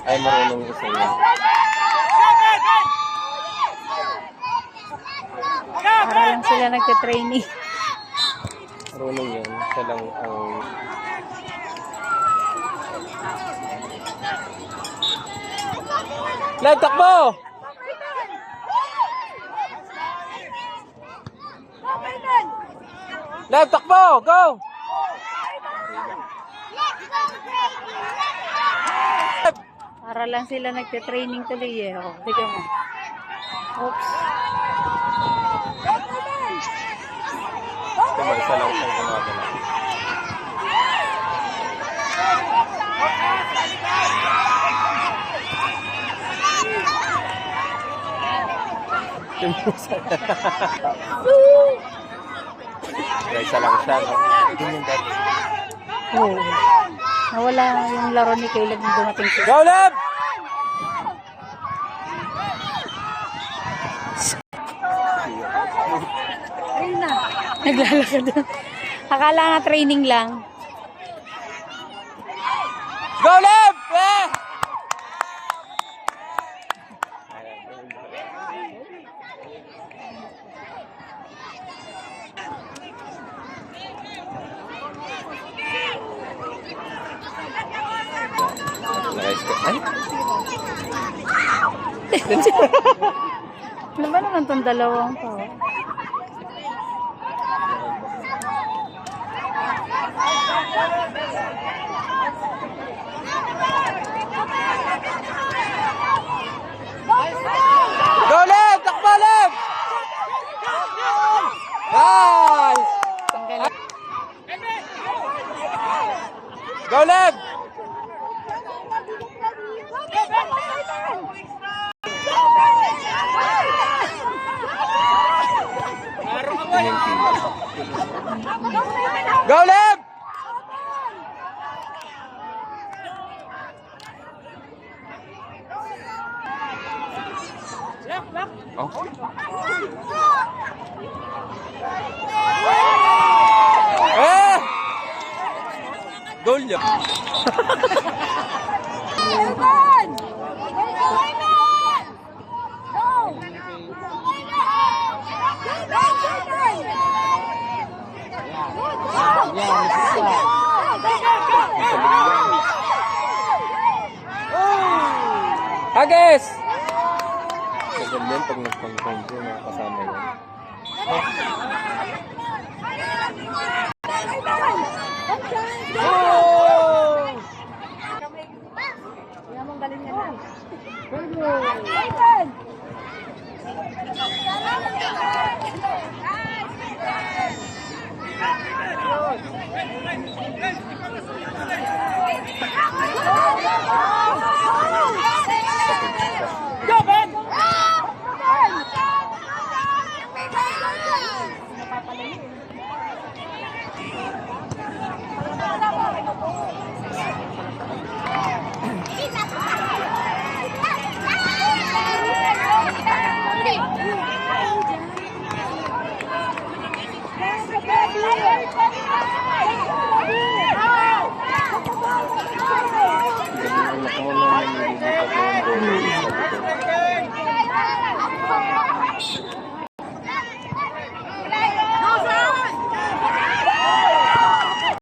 Ay, marunong isa yun. Para lang sila nagka-training. Marunong yun. Siya lang ang... Lab, takbo! Lab, takbo! Go! Para lang sila nagka-training tuloy eh. Oh, tignan mo. Oops. Diba, isa lang siyang gumagala. Isa lang siya, no? Ganyan dati. Oh. Nawala yung laro ni Caleb nung dumating siya. Go, Lab! Ayun na. Naglalakad doon. Akala nga training lang. Go, Lab! Eh! Ay? Ano ba naman itong dalawang to? Go, Lab! Takbo, Lab! Nice! Go, Lab! Go, Lab! Oh. Eh! Goal niya. Agis! Maganda yun pag nagpang-control na kasama yun. Kaya mong galing na lang.